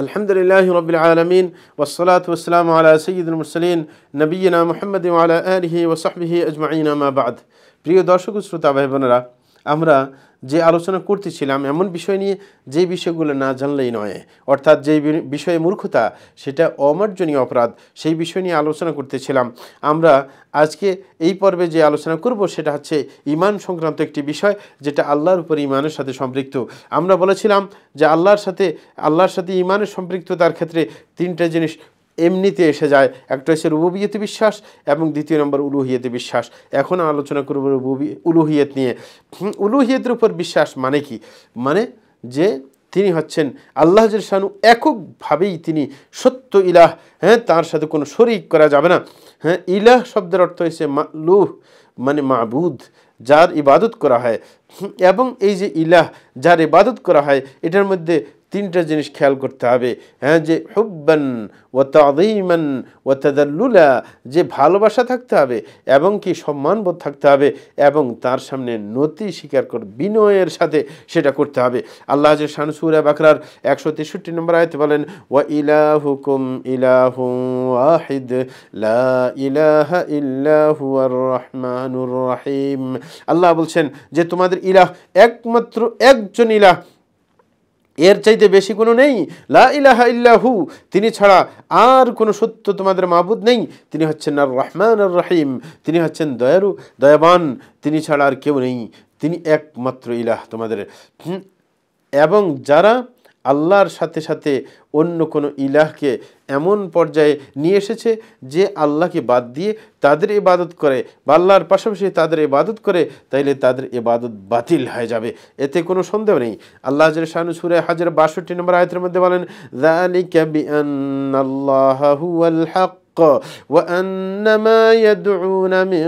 আলহামদুলিল্লাহি রাব্বিল আলামিন ওয়াসসালাতু ওয়াসসালামু আলা সাইয়্যিদিল মুরসালিন নবিয়িনা মুহাম্মাদিন ওয়া আলা আলিহি ওয়া সাহবিহি আজমাইন আম্মা বা'দ। প্রিয় দর্শক ও শ্রোতা ভাই বোনেরা, আমরা যে আলোচনা করতেছিলাম এমন বিষয় নিয়ে যে বিষয়গুলো না জানলেই নয়, অর্থাৎ যে বিষয়ে মূর্খতা সেটা অমার্জনীয় অপরাধ, সেই বিষয় নিয়ে আলোচনা করতেছিলাম। আমরা আজকে এই পর্বে যে আলোচনা করব সেটা হচ্ছে ঈমান সংক্রান্ত একটি বিষয়, যেটা আল্লাহর উপর ঈমানের সাথে সম্পৃক্ত। আমরা বলেছিলাম যে আল্লাহর সাথে ঈমানের সম্পৃক্ততার ক্ষেত্রে তিনটা জিনিস এমনিতে এসে যায়। একটা হচ্ছে রুবুবিয়তে বিশ্বাস এবং দ্বিতীয় নম্বর উলুহিয়তে বিশ্বাস। এখন আলোচনা করব উলুহিয়ত নিয়ে। উলুহিয়তের উপর বিশ্বাস মানে কি? মানে যে তিনি হচ্ছেন আল্লাহ জাল্লা শানু, এককভাবেই তিনি সত্য ইলাহ, তার সাথে কোনো শরীক করা যাবে না। ইলাহ শব্দের অর্থ হচ্ছে মালুহ, মানে মাবুদ, যার ইবাদত করা হয়। এবং এই যে ইলাহ, যার ইবাদত করা হয়, এটার মধ্যে তিনটা জিনিস খেয়াল করতে হবে। যে হুব্বান ওয়া তাযীমান ওয়া তাদাল্লুলা, যে ভালোবাসা থাকতে হবে এবং কি সম্মানবোধ থাকতে হবে, এবং তার সামনে নতি স্বীকার করে বিনয়ের সাথে সেটা করতে হবে। আল্লাহ যে শান সূরা বাকরার 163 নম্বর আয়াতে বলেন, ওয়া ইলাহুকুম ইলাহুন ওয়াহিদ লা ইলাহা ইল্লা হুয়ার রহমানুর রহিম। আল্লাহ বলছেন যে তোমাদের ইলাহ একমাত্র একজন ইলাহ, এর চাইতে বেশি কোনো নেই। লা ইলাহা ইল্লাহু, তিনি ছাড়া আর কোনো সত্য তোমাদের মাবুদ নেই। তিনি হচ্ছেন আর রহমান আর রহিম, তিনি হচ্ছেন দয়ালু দয়াবান, তিনি ছাড়া আর কেউ নেই, তিনি একমাত্র ইলাহ তোমাদের। এবং যারা আল্লাহর সাথে সাথে অন্য কোনো ইলাহকে এমন পর্যায়ে নিয়ে এসেছে যে আল্লাহকে বাদ দিয়ে তাদের ইবাদত করে বা আল্লাহর পাশাপাশি তাদের ইবাদত করে, তাইলে তাদের ইবাদত বাতিল হয়ে যাবে, এতে কোনো সন্দেহ নেই। আল্লাহ জাল্লা শানু সূরা হজের 62 নম্বর আয়াতের মধ্যে বলেন, যালিকা বিআন্নাল্লাহা হুয়াল হক وأن ما يدعون من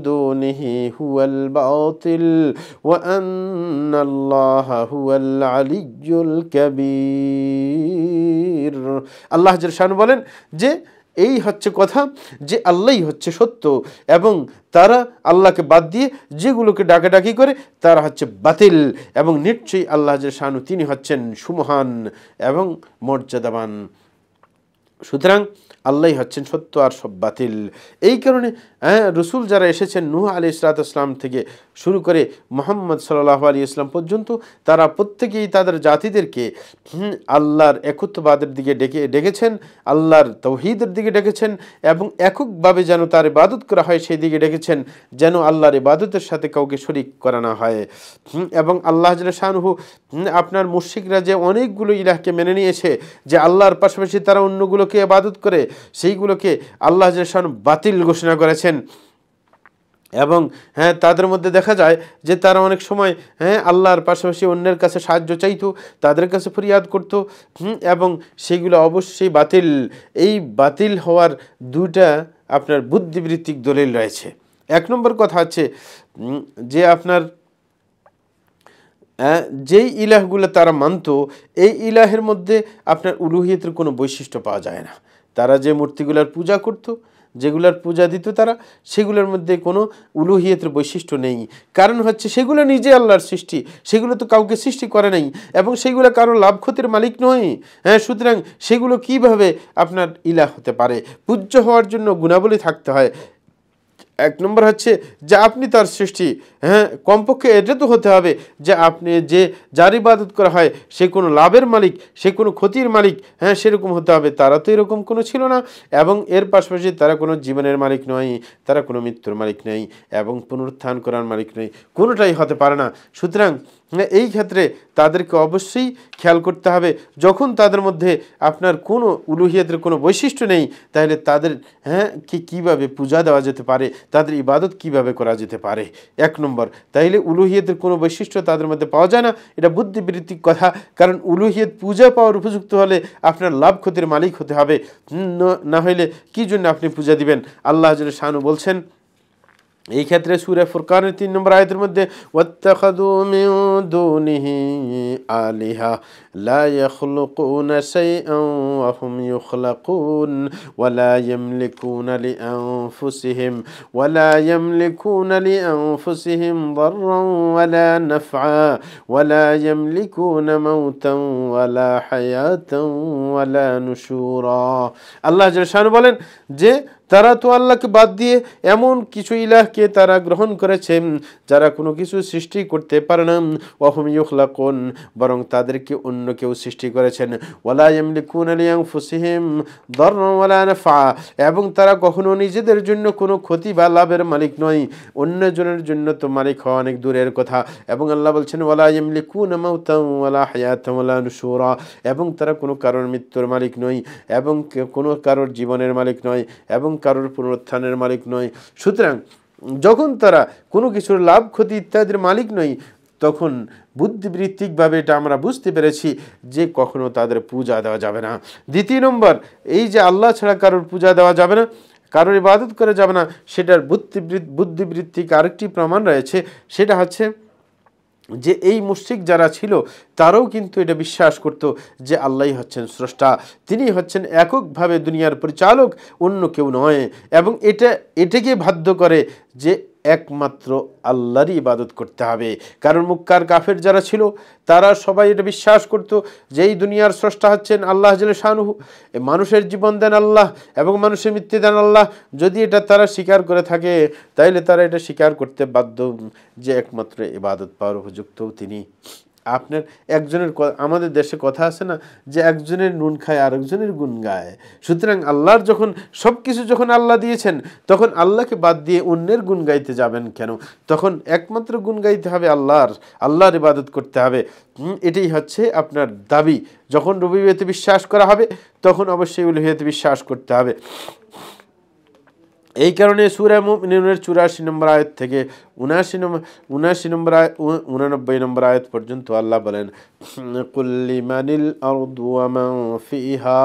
دونه هو الباطل وأن الله هو العلي الكبير। আল্লাহ জাল্লা শানু বলেন যে এই হচ্ছে কথা, যে আল্লাহই হচ্ছে সত্য এবং তারা আল্লাহকে বাদ দিয়ে যেগুলোকে ডাকাডাকি করে তারা হচ্ছে বাতিল, এবং নিশ্চয়ই আল্লাহ জাল্লা শানু তিনি হচ্ছেন সুমহান এবং মর্যাদাবান। সুতরাং আল্লাহই হচ্ছেন সত্য আর সব বাতিল। এই কারণে রসুল যারা এসেছেন নূহ আলাইহিসসালাম থেকে শুরু করে মুহাম্মদ সাল্লাল্লাহু আলাইহি ওয়াসাল্লাম পর্যন্ত, তারা প্রত্যেকেই তাদের জাতিদেরকে আল্লাহর একত্ববাদের দিকে ডেকেছেন, আল্লাহর তাওহীদের দিকে ডেকেছেন, এবং এককভাবে যেন তার ইবাদত করা হয় সেই দিকে ডেকেছেন, যেন আল্লাহর ইবাদতের সাথে কাউকে শরীক করা না হয়। এবং আল্লাহ জাল্লা শানুহু আপনার মুশরিকরা যে অনেকগুলো ইলাহকে মেনে নিয়েছে, যে আল্লাহর পাশাপাশি তারা অন্যগুলোকে ইবাদত করে, সেইগুলোকে আল্লাহ জাল্লা শানু বাতিল ঘোষণা করেছেন। এবং তাদের মধ্যে দেখা যায় যে তারা অনেক সময় আল্লাহর পাশাপাশি অন্যের কাছে সাহায্য চাইতো, তাদের কাছে ফরিয়াদ করত, এবং সেগুলো অবশ্যই বাতিল। এই বাতিল হওয়ার দুইটা আপনার বুদ্ধিবৃত্তিক দলিল রয়েছে। এক নম্বর কথা হচ্ছে যে আপনার যেই ইলাহগুলো তারা মানত, এই ইলাহের মধ্যে আপনার উলুহিয়তের কোনো বৈশিষ্ট্য পাওয়া যায় না। তারা যে মূর্তিগুলার পূজা করত, যেগুলার পূজা দিত তারা, সেগুলোর মধ্যে কোনো উলুহিয়তের বৈশিষ্ট্য নেই। কারণ হচ্ছে সেগুলো নিজে আল্লাহর সৃষ্টি, সেগুলো তো কাউকে সৃষ্টি করে নাই, এবং সেগুলো কারো লাভ ক্ষতির মালিক নয়। সুতরাং সেগুলো কিভাবে আপনার ইলাহ হতে পারে? পূজ্য হওয়ার জন্য গুণাবলী থাকতে হয়। এক নম্বর হচ্ছে যে আপনি তার সৃষ্টি, কমপক্ষে এটা তো হতে হবে যে আপনি যে যার ইবাদত করা হয় সে কোনো লাভের মালিক, সে কোনো ক্ষতির মালিক, সেরকম হতে হবে। তারা তো এরকম কোনো ছিল না, এবং এর পাশাপাশি তারা কোনো জীবনের মালিক নয়, তারা কোনো মৃত্যুর মালিক নেই, এবং পুনরুত্থান করার মালিক নেই, কোনোটাই হতে পারে না। সুতরাং এই ক্ষেত্রে তাদেরকে অবশ্যই খেয়াল করতে হবে, যখন তাদের মধ্যে আপনার কোনো উলুহিয়তের কোনো বৈশিষ্ট্য নেই, তাহলে তাদের কীভাবে পূজা দেওয়া যেতে পারে, তাদের ইবাদত কিভাবে করা যেতে পারে? এক নম্বর, তাইলে উলুহিয়তের কোনো বৈশিষ্ট্য তাদের মধ্যে পাওয়া যায় না, এটা বুদ্ধিবৃত্তিক কথা। কারণ উলুহিয়ত পূজা পাওয়ার উপযুক্ত হলে আপনার লাভ ক্ষতির মালিক হতে হবে, না হইলে কি জন্য আপনি পূজা দিবেন? আল্লাহ জাল্লা শানু বলছেন এই ক্ষেত্রে সূরা ফুরকানের ৩ নম্বর আয়াতের মধ্যে ওয়াত্তাখাযু মিন দুনিহি আলিহা লা ইয়াখলুকুনা শাইআন ওয়া হুম ইখলাকুন ওয়া লা ইয়ামলিকুনা লিআনফুসিহিম দাররান ওয়া লা নাফআ ওয়া লা ইয়ামলিকুনা মাউতান ওয়া লা হায়াতান ওয়া লা নুশুরা। আল্লাহ জাল্লা শানহু বলেন যে তারা তো আল্লাহকে বাদ দিয়ে এমন কিছু ইলাহকে তারা গ্রহণ করেছে যারা কোনো কিছু সৃষ্টি করতে পারে না। ওয়া হুম ইখলাকুন, বরং তাদেরকে অন্য কেউ সৃষ্টি করেছেন। ওয়ালা ইয়ামলিকুনা লিআনফুসিহিম দাররান ওয়ালা নাফআ, এবং তারা কখনো নিজেদের জন্য কোনো ক্ষতি বা লাভের মালিক নয়, অন্যজনের জন্য তো মালিক হওয়া অনেক দূরের কথা। এবং আল্লাহ বলছেন ওয়ালা ইয়ামলিকুনা মাউতান ওয়ালা হায়াতান ওয়ালা নুশুরা, এবং তারা কোনো কারোর মৃত্যুর মালিক নয়, এবং কোনো কারোর জীবনের মালিক নয়, এবং কারোর পুনরুত্থানের মালিক নয়। সুতরাং যখন তারা কোনো কিছুর লাভ ক্ষতি ইত্যাদির মালিক নয়, তখন বুদ্ধিবৃত্তিকভাবে এটা আমরা বুঝতে পেরেছি যে কখনো তাদের পূজা দেওয়া যাবে না। দ্বিতীয় নম্বর, এই যে আল্লাহ ছাড়া কারোর পূজা দেওয়া যাবে না, কারোর ইবাদত করা যাবে না, সেটার বুদ্ধিবৃত্তিক আরেকটি প্রমাণ রয়েছে। সেটা হচ্ছে যে এই মুশরিক যারা ছিল তারাও কিন্তু এটা বিশ্বাস করত যে আল্লাহই হচ্ছেন স্রষ্টা, তিনি হচ্ছেন এককভাবে দুনিয়ার পরিচালক, অন্য কেউ নয়। এবং এটাকে বাধ্য করে যে একমাত্র আল্লাহরই ইবাদত করতে হবে। কারণ মুক্কার কাফের যারা ছিল তারা সবাই এটা বিশ্বাস করত যে এই দুনিয়ার স্রষ্টা হচ্ছেন আল্লাহ জাল্লা শানুহু, মানুষের জীবন দেন আল্লাহ এবং মানুষের মৃত্যু দেন আল্লাহ। যদি এটা তারা স্বীকার করে থাকে তাইলে তারা এটা স্বীকার করতে বাধ্য যে একমাত্র ইবাদত পাওয়ার উপযুক্ত তিনি। আপনার একজনের, আমাদের দেশে কথা আছে না যে একজনের নুন খায় আরেকজনের গুণ গায়। সুতরাং আল্লাহর যখন সব কিছু যখন আল্লাহ দিয়েছেন, তখন আল্লাহকে বাদ দিয়ে অন্যের গুণ গাইতে যাবেন কেন? তখন একমাত্র গুণ গাইতে হবে আল্লাহর ইবাদত করতে হবে। এটাই হচ্ছে আপনার দাবি। যখন রুবুবিয়্যতে বিশ্বাস করা হবে তখন অবশ্যই উলুহিয়্যতে বিশ্বাস করতে হবে। এই কারণে সূরা মুমিনুনের ৮৪ নম্বর আয়াত থেকে ৭৯ নম্বর আয়াত পর্যন্ত আল্লাহ বলেন কুল লিমানিল আরদু ওয়া মান ফিহা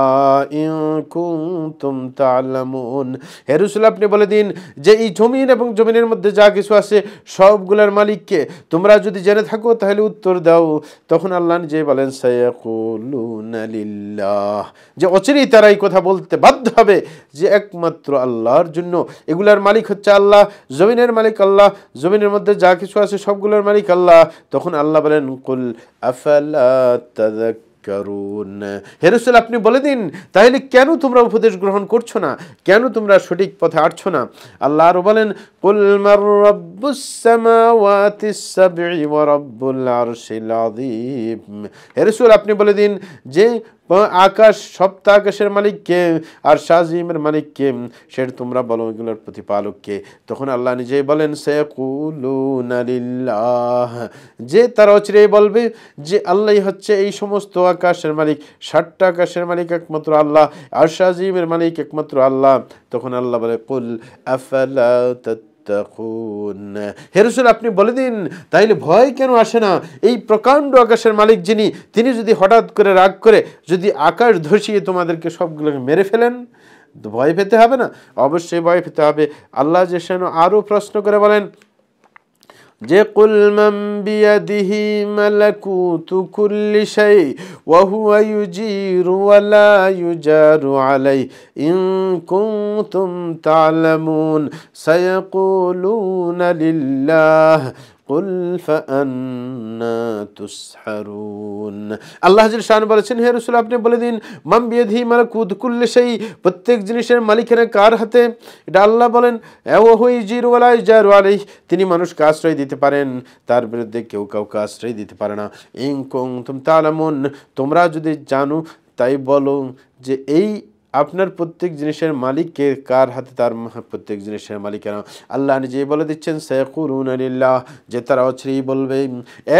ইন কুনতুম তা'লামুন। হে রাসূল, আপনি বলে দিন যে এই জমিন এবং জমিনের মধ্যে যা কিছু আছে সবগুলোর মালিককে তোমরা যদি জেনে থাকো তাহলে উত্তর দাও। তখন আল্লাহ নিজে বলেন সায়াকুলুনা লিল্লাহ, যে অচিরেই তারা এই কথা বলতে বাধ্য হবে যে একমাত্র আল্লাহর জন্য। এগুলার মালিক হচ্ছে আল্লাহ, জমিনের মালিক আল্লাহ, জমিনের মধ্যে যা কিছু আছে সবগুলোর মালিক আল্লাহ। তখন আল্লাহ বলেন কুল আফালা তাযাক্কারুন, হে রাসূল আপনি বলে দিন তাহলে কেন তোমরা উপদেশ গ্রহণ করছো না, কেন তোমরা সঠিক পথে হাঁটছো না? আল্লাহ আরো বলেন কুল মার রাব্বুস সামাওয়াতিস সাবঈ ওয়া রাব্বুল আরশিল আযীম। হে রাসূল আপনি বলে দিন যে আকাশ, সপ্ত আকাশের মালিক কে আর শাজিমের মালিক কে, সেটা তোমরা বলো এগুলোর প্রতিপালক কে। তখন আল্লাহ নিজেই বলেন সায়াকুলুনা লিল্লাহ, যে তারা অচিরেই বলবে যে আল্লাহই হচ্ছে এই সমস্ত আকাশের মালিক, ৭টা আকাশের মালিক একমাত্র আল্লাহ, আর শাজিমের মালিক একমাত্র আল্লাহ। তখন আল্লাহ বলে কুল আফালা তাত্তাকুন, হে রাসূল আপনি বলে দিন তাইলে ভয় কেন আসে না? এই প্রকাণ্ড আকাশের মালিক যিনি, তিনি যদি হঠাৎ করে রাগ করে যদি আকাশ ধসিয়ে তোমাদেরকে সবগুলোকে মেরে ফেলেন, ভয় পেতে হবে না? অবশ্যই ভয় পেতে হবে। আল্লাহ যেন আরো প্রশ্ন করে বলেন যে কুল মান বিয়াদিহি মালাকুতু কুল্লি শাই ওয়া হুয়া ইউজিরু ওয়া লা ইউজারু আলাইহি ইন কুনতুম তা'লামুন সায়াকুলুনা লিল্লাহ কুল ফাআন্না তুসহারুন। আল্লাহ জাল্লা শান বলেছেন হে রাসূল আপনি বলে দিন মান বিয়াদিহি মালাকুতু কুল্লি শাই, প্রত্যেক জিনিসের মালিকানা কার হাতে? এটা আল্লাহ বলেন ওয়া হুয়া ইউজিরু ওয়া লা ইউজারু আলাইহি, তিনি মানুষকে আশ্রয় দিতে পারেন, তার বিরুদ্ধে কেউ কাউকে আশ্রয় দিতে পারে না। ইন কুনতুম তা'লামুন, তোমরা যদি জানো তাই বলো যে এই আপনার প্রত্যেক জিনিসের মালিক কে, কার হাতে তার প্রত্যেক জিনিসের মালিকানা। আল্লাহ নিজেই বলে দিচ্ছেন সায়াকুলুনা লিল্লাহ, যে তারা অচিরেই বলবে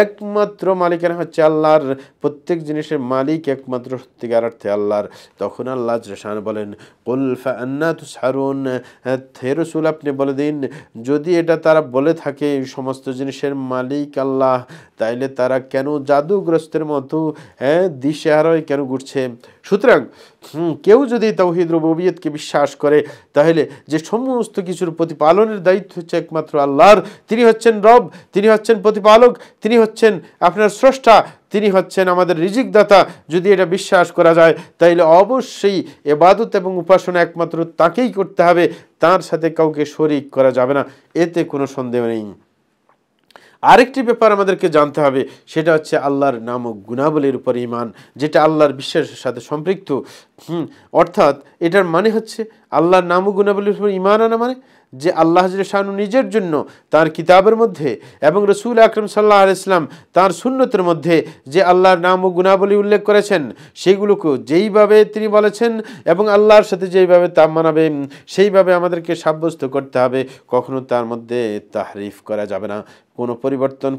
একমাত্র মালিকানা হচ্ছে আল্লাহর, প্রত্যেক জিনিসের মালিক একমাত্র সত্যিকার অর্থে আল্লাহর। তখন আল্লাহ শান বলেন কুল ফাআন্না তুসহারুন, হে রাসূল আপনি বলে দিন যদি এটা তারা বলে থাকে সমস্ত জিনিসের মালিক আল্লাহ, তাইলে তারা কেন জাদুগ্রস্তের মতো দিশেহারায় কেন ঘুরছে? সুতরাং কেউ যদি তাওহীদ রুবুবিয়তকে বিশ্বাস করে তাহলে যে সমস্ত কিছুর প্রতিপালনের দায়িত্ব হচ্ছে একমাত্র আল্লাহর, তিনি হচ্ছেন রব, তিনি হচ্ছেন প্রতিপালক, তিনি হচ্ছেন আপনার স্রষ্টা, তিনি হচ্ছেন আমাদের রিজিক দাতা, যদি এটা বিশ্বাস করা যায় তাইলে অবশ্যই ইবাদত এবং উপাসনা একমাত্র তাকেই করতে হবে, তার সাথে কাউকে শরীক করা যাবে না, এতে কোনো সন্দেহ নেই। আরেকটি ব্যাপার আমাদেরকে জানতে হবে, সেটা হচ্ছে আল্লাহর নাম ও গুণাবলীর উপর ঈমান, যেটা আল্লাহর বিশ্বাসের সাথে সম্পৃক্ত। অর্থাৎ এটার মানে হচ্ছে আল্লাহর নাম ও গুণাবলীর উপর ঈমান আনা মানে যে আল্লাহ শানু নিজের জন্য তার কিতাবের মধ্যে এবং রসুল আকরম সাল্লাল্লাহু আলাইহি ওয়াসাল্লাম তার সুন্নতের মধ্যে যে আল্লাহর নাম ও গুণাবলী উল্লেখ করেছেন সেইগুলোকে যেইভাবে তিনি বলেছেন এবং আল্লাহর সাথে যেইভাবে তা মানাবে সেইভাবে আমাদেরকে সাব্যস্ত করতে হবে। কখনো তার মধ্যে তাহরিফ করা যাবে না, কোনো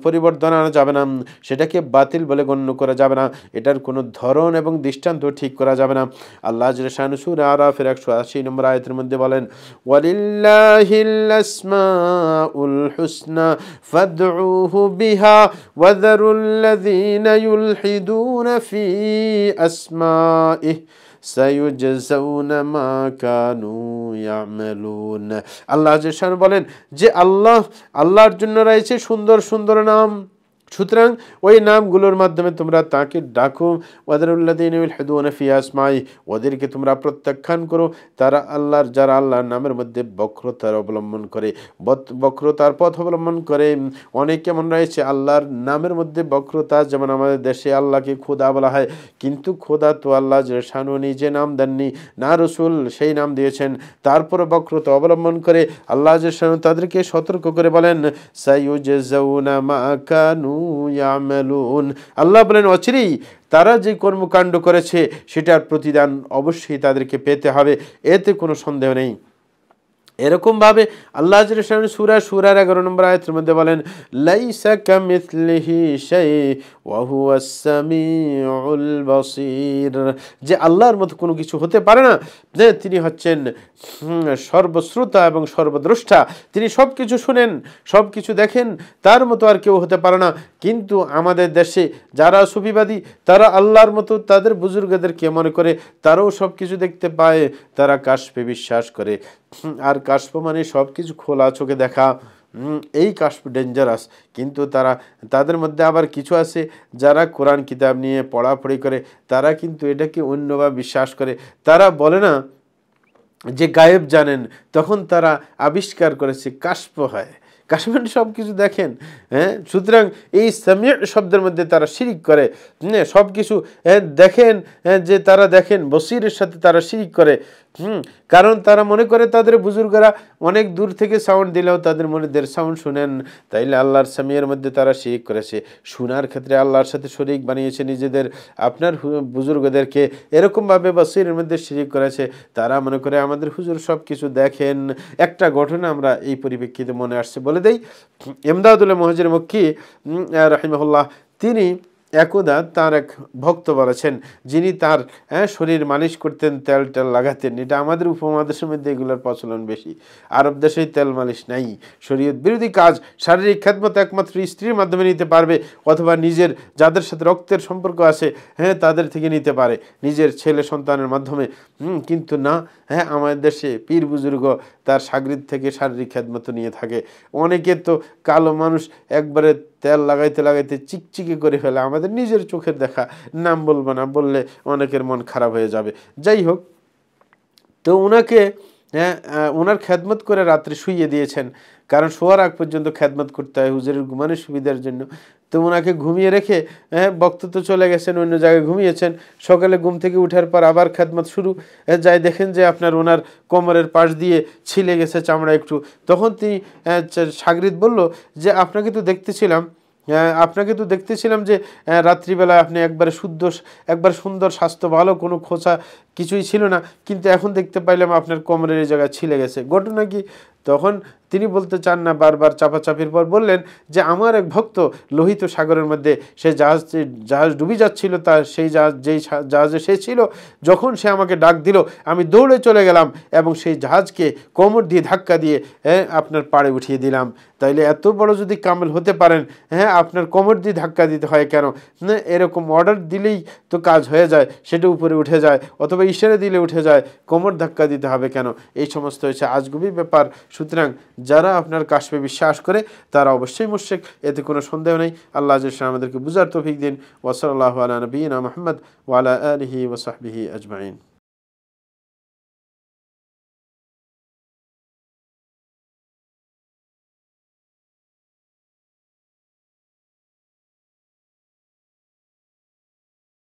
পরিবর্তন আনা যাবে না, সেটাকে বাতিল বলে গণ্য করা যাবে না, এটার কোনো ধরন এবং দৃষ্টান্ত ঠিক করা যাবে না। আল্লাহ শানু সূরা আরাফের 180 নম্বর আয়াতের মধ্যে বলেন, ওয়ালিল্লাহিল আসমাউল হুসনা ফাদউহু বিহা ওয়াযারুল্লাযীনা ইউলহিদুনা ফি আসমাইহি সায়ুজজাউনা মা কানু ইয়ামালুন। আল্লাহ শানু বলেন যে আল্লাহর জন্য রয়েছে সুন্দর সুন্দর নাম, সুতরাং ওই নামগুলোর মাধ্যমে তোমরা তাকে ডাকো। ওয়াদারুল্লাযীনা ইউলহিদুনা ফি আসমাই, ওদেরকে তোমরা প্রত্যাখ্যান করো যারা আল্লাহর নামের মধ্যে বক্রতার অবলম্বন করে, বক্রতার পথ অবলম্বন করে। অনেক কেমন রয়েছে আল্লাহর নামের মধ্যে বক্রতা, যেমন আমাদের দেশে আল্লাহকে খোদা বলা হয়, কিন্তু খোদা তো আল্লাহ শানু নিজে নাম দেননি, না রসুল সেই নাম দিয়েছেন, তারপর বক্রতা অবলম্বন করে। আল্লাহ শানু তাদেরকে সতর্ক করে বলেন, সায়ুজজাউনা মা কানু ইয়ামালুন। আল্লাহ বলেন অচিরেই তারা যে কর্মকাণ্ড করেছে সেটার প্রতিদান অবশ্যই তাদেরকে পেতে হবে, এতে কোনো সন্দেহ নেই। এরকম ভাবে আল্লাহ সূরা সূরার 11 নম্বর আয়াতের মধ্যে বলেন, লাইসা কামিথলিহি শাই ওয়া হুয়াস সামিউল বাসীর, যে আল্লাহর মতো কোনো কিছু হতে পারে না, যে তিনি হচ্ছেন সর্বশ্রোতা এবং সর্বদ্রষ্টা, তিনি সব কিছু শুনেন, সব কিছু দেখেন, তার মতো আর কেউ হতে পারে না। কিন্তু আমাদের দেশে যারা সুফিবাদী তারা আল্লাহর মতো তাদের বুজুর্গদেরকে মনে করে তারাও সব কিছু দেখতে পায়, তারা কাশফে বিশ্বাস করে। আর কাশফ মানে সব কিছু খোলা চোখে দেখা, এই কাশফ ডেঞ্জারাস। কিন্তু তাদের মধ্যে আবার কিছু আছে যারা কোরআন কিতাব নিয়ে পড়াপড়ি করে, তারা কিন্তু এটাকে অন্যভাবে বিশ্বাস করে। তারা বলে না যে গায়েব জানেন, তখন তারা আবিষ্কার করেছে কাশফ হয়, কাশফান সব কিছু দেখেন। সুতরাং এই সামিউ শব্দের মধ্যে তারা শিরিক করে, সব কিছু দেখেন, যে তারা দেখেন, বসিরের সাথে তারা শিরিক করে। কারণ তারা মনে করে তাদের বুজুর্গরা অনেক দূর থেকে সাউন্ড দিলেও তাদের মনের সাউন্ড শুনেন, তাইলে আল্লাহর সামিয়ের মধ্যে তারা শিরিক করেছে। শোনার ক্ষেত্রে আল্লাহর সাথে শরীক বানিয়েছে নিজেদের, আপনার বুজুর্গদেরকে এরকমভাবে বসিরের মধ্যে শিরিক করেছে। তারা মনে করে আমাদের হুজুর সব কিছু দেখেন। একটা ঘটনা আমরা এই পরিপ্রেক্ষিতে মনে আসছে বলে দেই। ইমদাদুল মুহাজির মক্কি রাহিমাহুল্লাহ, তিনি একদা তার এক ভক্ত বলেছেন, যিনি তার শরীর মালিশ করতেন, তেল লাগাতেন। এটা আমাদের উপমহাদেশের মধ্যে এগুলোর প্রচলন বেশি, আরব দেশেই তেল মালিশ নাই। শরীয়ত বিরোধী কাজ, শারীরিক খেদমত একমাত্র স্ত্রীর মাধ্যমে নিতে পারবে, অথবা নিজের যাদের সাথে রক্তের সম্পর্ক আছে তাদের থেকে নিতে পারে, নিজের ছেলে সন্তানের মাধ্যমে। কিন্তু না, আমাদের দেশে পীর বুজুর্গ তার শাগরিদ থেকে শারীরিক খেদমত নিয়ে থাকে। অনেকে তো কালো মানুষ একবারে তেল লাগাইতে লাগাইতে চিকচিকে করে ফেলে, আমাদের নিজের চোখের দেখা, নাম বলবো না, বললে অনেকের মন খারাপ হয়ে যাবে। যাই হোক, তো ওনাকে ওনার খেদমত করে রাত্রে শুইয়ে দিয়েছেন, কারণ শোয়ার আগ পর্যন্ত খেদমত করতে হয় হুজুরের ঘুমানোর সুবিধার জন্য। তো ওনাকে ঘুমিয়ে রেখে বক্ত তো চলে গেছেন, অন্য জায়গায় ঘুমিয়েছেন। সকালে ঘুম থেকে উঠার পর আবার খেদমত শুরু, যাই দেখেন যে আপনার ওনার কোমরের পাশ দিয়ে ছিলে গেছে চামড়া একটু। তখন তিনি শাগরিদ বলল যে আপনাকে তো দেখতেছিলাম যে রাত্রিবেলা আপনি একবার সুন্দর স্বাস্থ্য ভালো, কোনো খোঁচা কিছুই ছিল না, কিন্তু এখন দেখতে পাইলাম আপনার কোমরের এই জায়গায় ছিলে গেছে, ঘটনা কি? তখন তিনি বলতে চান না, বারবার চাপাচাপির পর বললেন যে আমার এক ভক্ত লোহিত সাগরের মধ্যে সে জাহাজ ডুবে যাচ্ছিল, তার সেই যেই জাহাজে সে ছিল, যখন সে আমাকে ডাক দিল আমি দৌড়ে চলে গেলাম এবং সেই জাহাজকে কোমর দিয়ে ধাক্কা দিয়ে আপনার পাড়ে উঠিয়ে দিলাম। তাইলে এত বড় যদি কামেল হতে পারেন, আপনার কোমর দিয়ে ধাক্কা দিতে হয় কেন? এরকম অর্ডার দিলেই তো কাজ হয়ে যায়, সেটা উপরে উঠে যায়, অথবা ইশারা দিলে উঠে যায়, কোমর ধাক্কা দিতে হবে কেন? এই সমস্ত হচ্ছে আজগুবি ব্যাপার। সুতরাং যারা আপনার কাশফে বিশ্বাস করে তারা অবশ্যই মুশরিক, এতে কোনো সন্দেহ নেই। আল্লাহ আমাদেরকে বুঝার তৌফিক দিন। ওয়া সাল্লাল্লাহু আলা নবিয়িনা মুহাম্মদ ওয়া আলা আলিহি ওয়া সাহবিহি আজমাইন।